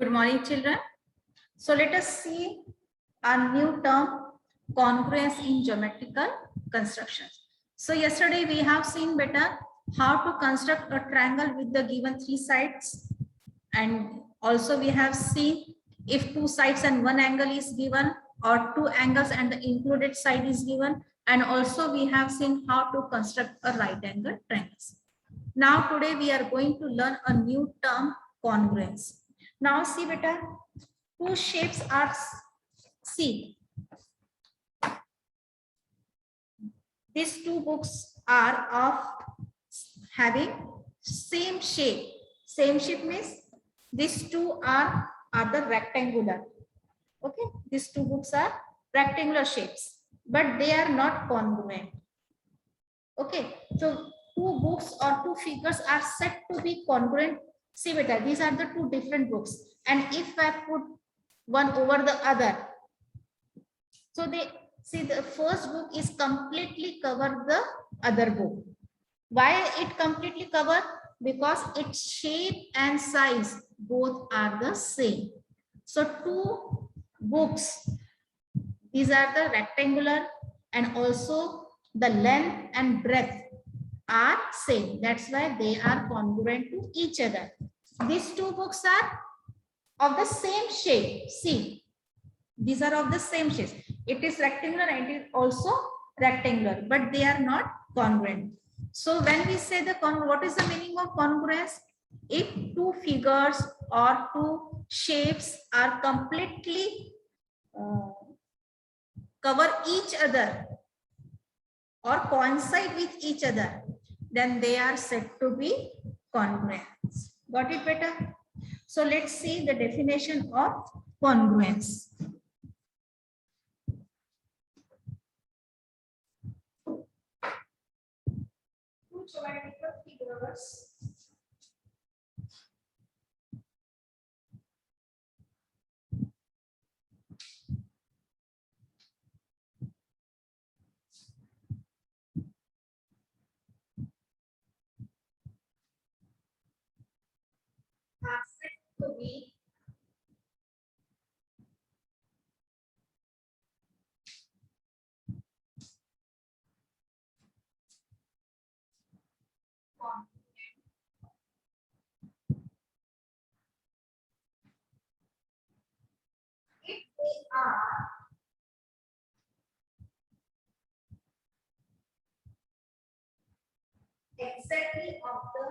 Good morning, children. So let us see a new term, congruence in geometrical constructions. So yesterday we have seen better how to construct a triangle with the given three sides, and also we have seen if two sides and one angle is given, or two angles and the included side is given, and also we have seen how to construct a right angle triangles. Now today we are going to learn a new term, congruence. Now see beta, two shapes are see. These two books are of having same shape. Same shape means these two are the rectangular. Okay, these two books are rectangular shapes, but they are not congruent. Okay, so two books or two figures are said to be congruent. See beta, these are the two different books, and if I put one over the other, so they see the first book is completely covered the other book. Why it completely covered? Because its shape and size both are the same. So two books, these are the rectangular, and also the length and breadth are same. That's why they are congruent to each other. These two books are of the same shape. See, these are of the same shape. It is rectangular and it is also rectangular, but they are not congruent. So when we say the what is the meaning of congruence? If two figures or two shapes are completely cover each other or coincide with each other, then they are said to be congruent. Got it better? So let's see the definition of congruence. Two geometrical figures are said to be if they are exactly of the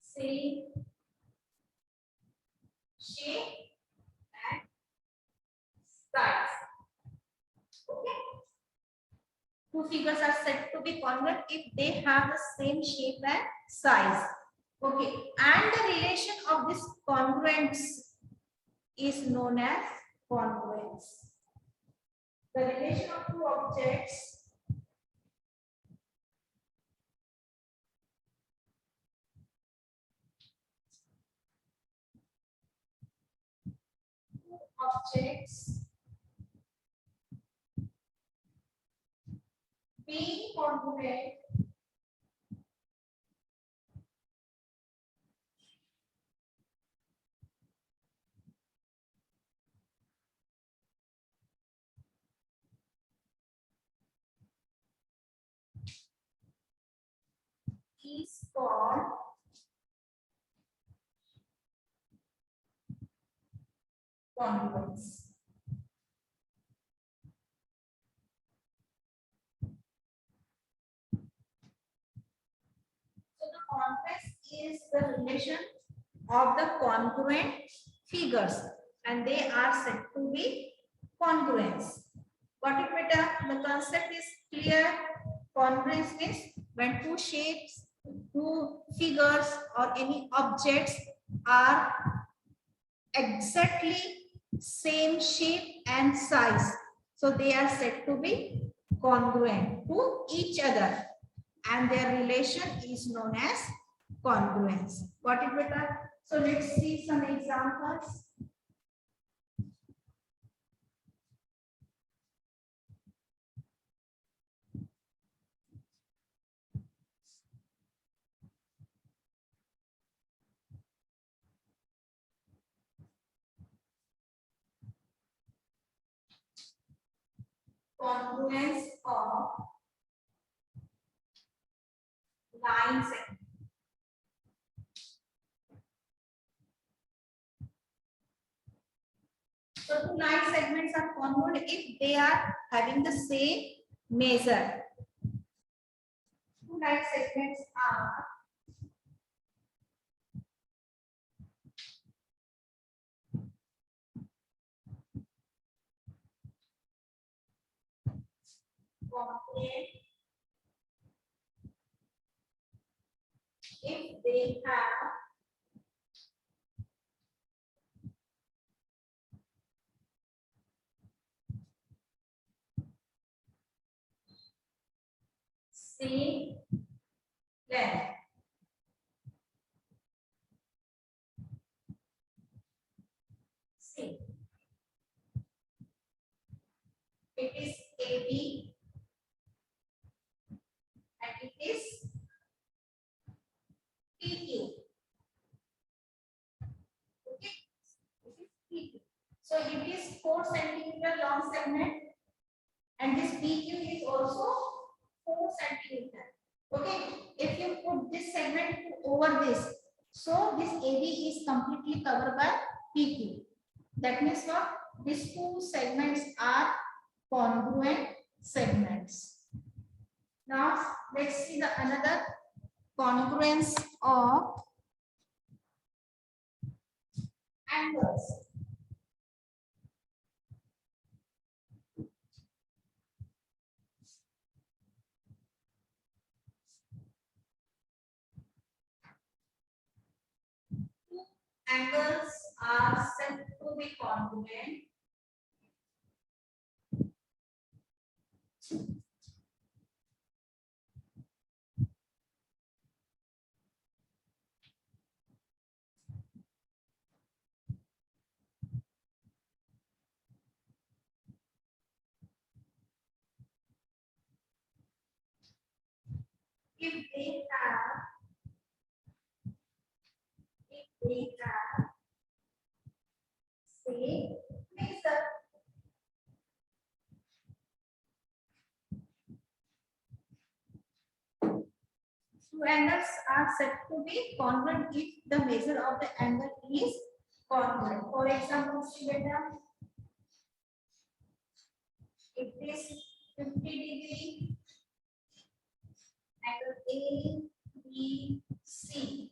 same shape and size. Okay. Two figures are said to be congruent if they have the same shape and size. Okay. And the relation of this congruence is known as congruence. The relation of two objects being congruent is called congruence. So the congruence is the relation of the congruent figures, and they are said to be congruence. Got it better? The concept is clear. Congruence means when two shapes, two figures, or any objects are exactly same shape and size, so they are said to be congruent to each other, and their relation is known as congruence. Got it better? So let's see some examples. congruence of line segment. So two line segments are congruent if they are having the same measure. Two line segments are congruent if they have same length. See, it is AB and it is PQ. Okay, it is PQ. So it is 4 centimeter long segment and this PQ is also 4 centimeter. Okay, if you put this segment over this, so this AB is completely covered by PQ. That means what? These two segments are congruent segments. Now let's see the another congruence of angles. Two angles are said to be congruent if they have same measure. Two angles are said to be congruent if the measure of the angle is congruent. For example, student, it is 50 degree, angle A, B, C.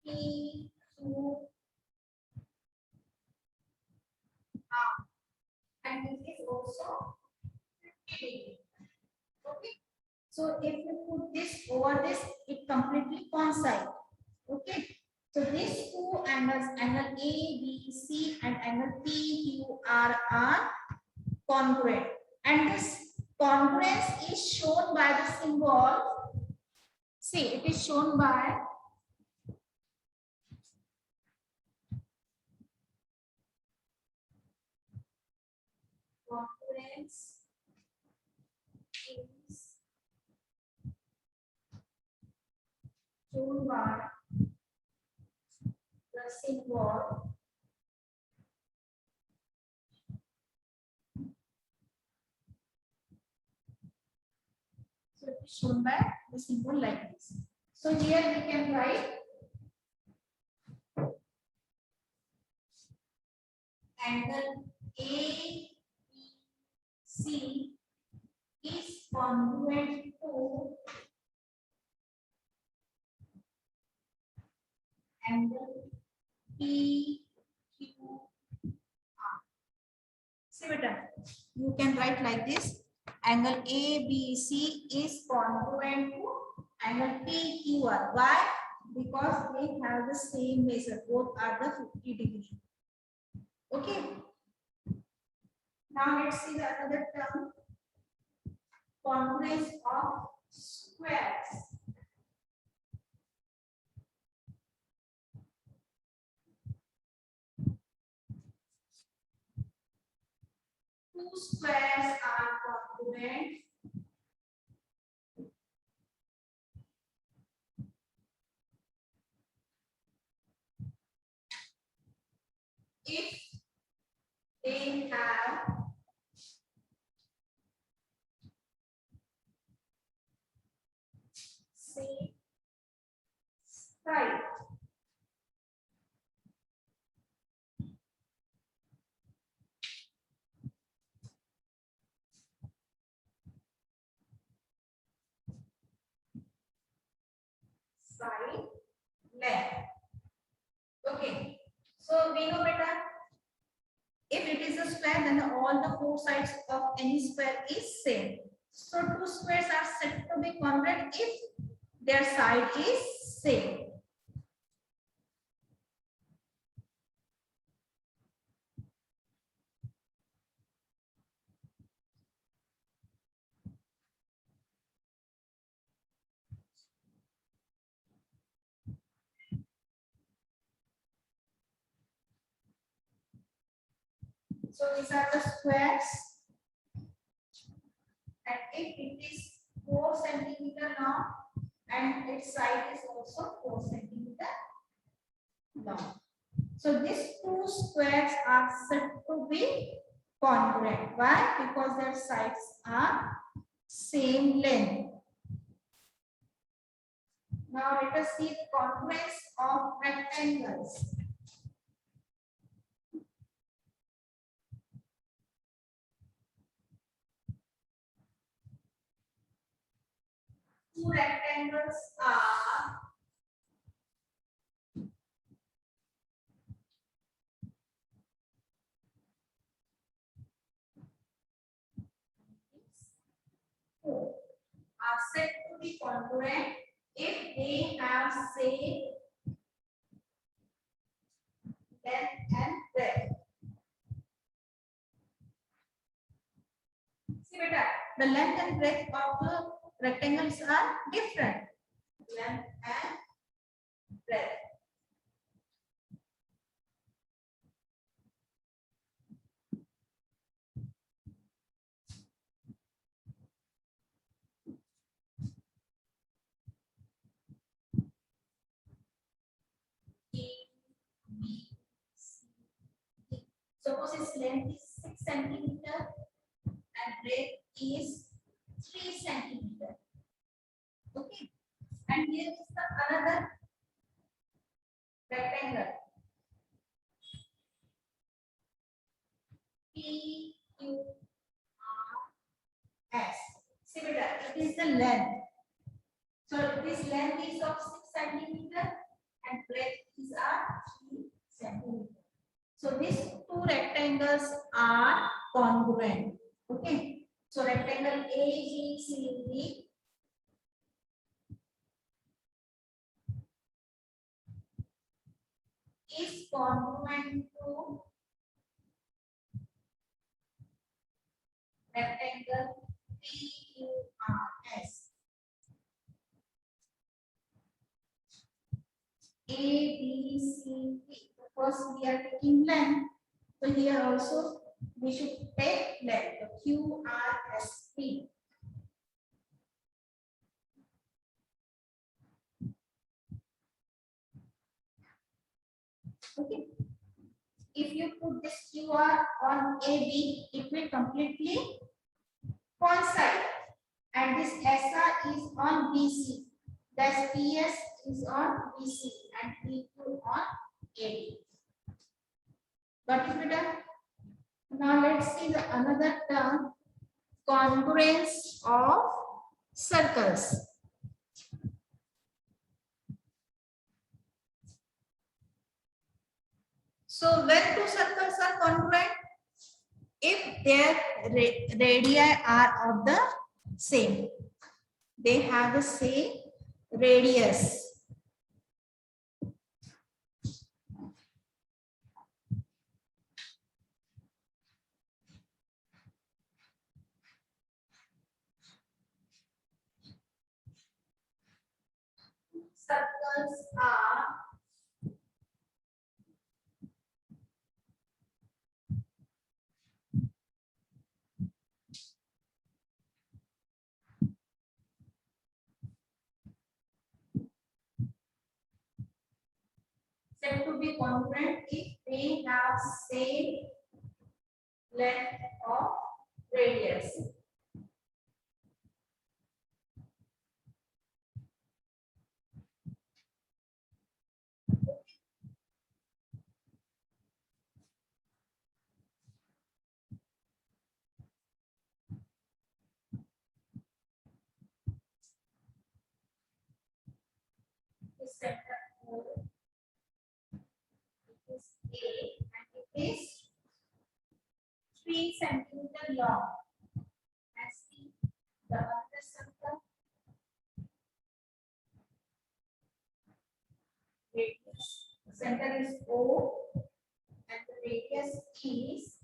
P, Q, R. And it is also 50 degree. Okay. So if you put this over this, it completely coincides. Okay. So these two angles, angle A, B, C, and angle P, Q, R are congruent. And this congruence is shown by the symbol. See, it is shown by congruence is shown by the symbol so it is shown by the symbol like this. So here we can write angle ABC is congruent to angle PQR. See beta, you can write like this. Angle ABC is congruent to angle PQR. Why? Because they have the same measure. Both are the 50 degree. Okay. Now let's see the other term. Congruence of squares. Two squares are congruent if side. Side length. Okay. So we know better. If it is a square, then all the four sides of any square is same. So two squares are said to be congruent if their side is same. So these are the squares. And if it is 4 centimeter long and its side is also 4 centimeter long. So these two squares are said to be congruent. Why? Because their sides are same length. Now let us see the congruence of rectangles. Two rectangles are said to be congruent if they have same length and breadth. See beta, the length and breadth of the rectangles are different. Length and breadth. Suppose its length is 6 centimeter and breadth is 3 centimeter. Okay. And here is the another rectangle. PQRS. See beta, it is the length. So this length is of 6 centimeter and breadth is 3 centimeter. So these two rectangles are congruent. Okay. So rectangle ABCD is congruent to rectangle PQRS. A, B, C, D. First we are taking length. So here also we should take length. The Q, R, S, T. Okay. If you put this QR on AB, it will completely coincide. And this SR is on BC. Thus PS is on BC and PQ on AB. Got it, beta? Now let's see the another term, congruence of circles. So when two circles are congruent, if their radii are of the same, they have the same radius. Circles are said to be congruent if they have same length of radius. is center O, it is A, and it is 3 centimeter long. And see the other circle, radius, the center is O, and the radius is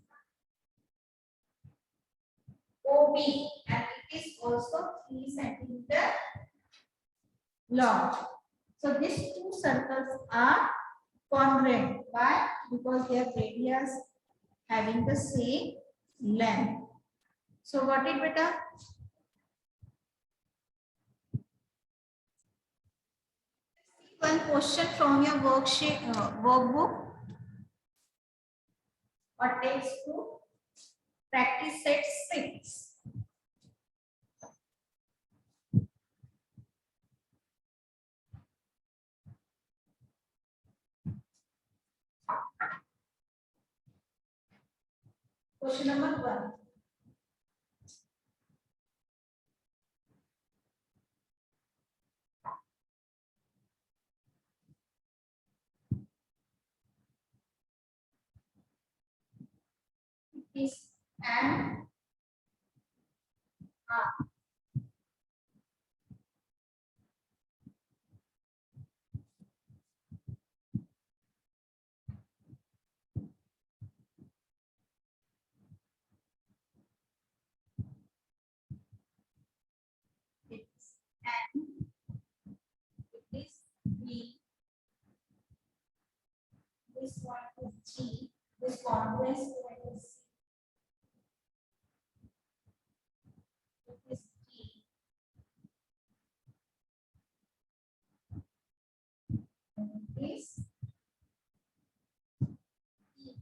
OB, and it is also 3 centimeter long. So these two circles are congruent. Why? Because their radius having the same length. So got it, beta? One question from your worksheet, workbook or textbook. Practice set 6. Question number 1. Is M R. It is N. It is B. This one is G. This congruence point is C. It is G. And it is E.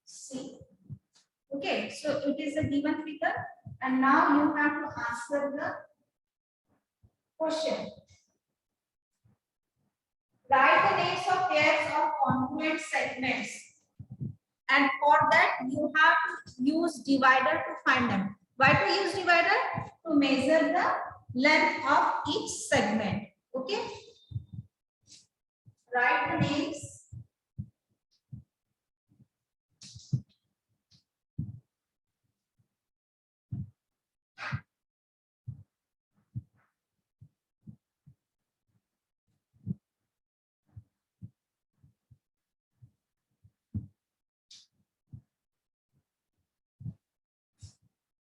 C. Okay, so it is a given figure, and now you have to answer the question. Write the names of pairs of congruent segments, and for that you have to use divider to find them. Why to use divider? To measure the length of each segment. Okay. Write the names.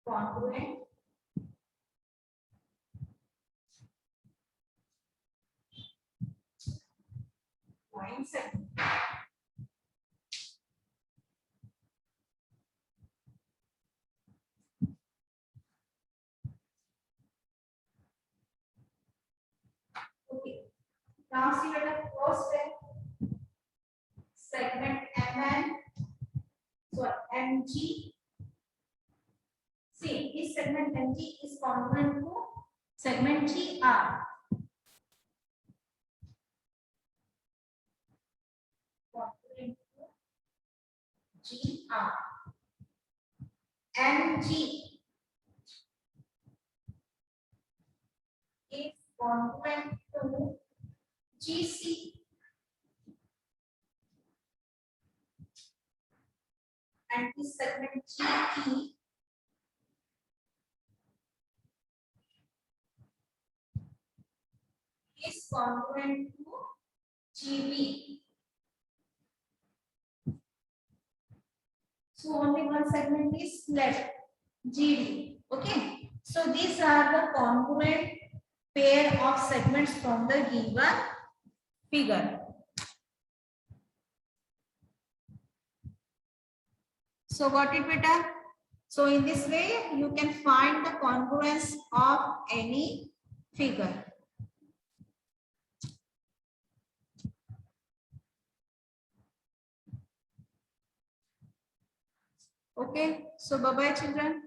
Congruent. Line segment. Okay. Now see what the first step. Segment MN. So MG. See, this segment MG is congruent to segment GR. Congruent to GR. MG is congruent to GC. And this segment GE is congruent to GB. So only one segment is left, GD. Okay. So these are the congruent pair of segments from the given figure. So got it, beta? So in this way, you can find the congruence of any figure. Okay, so bye-bye children.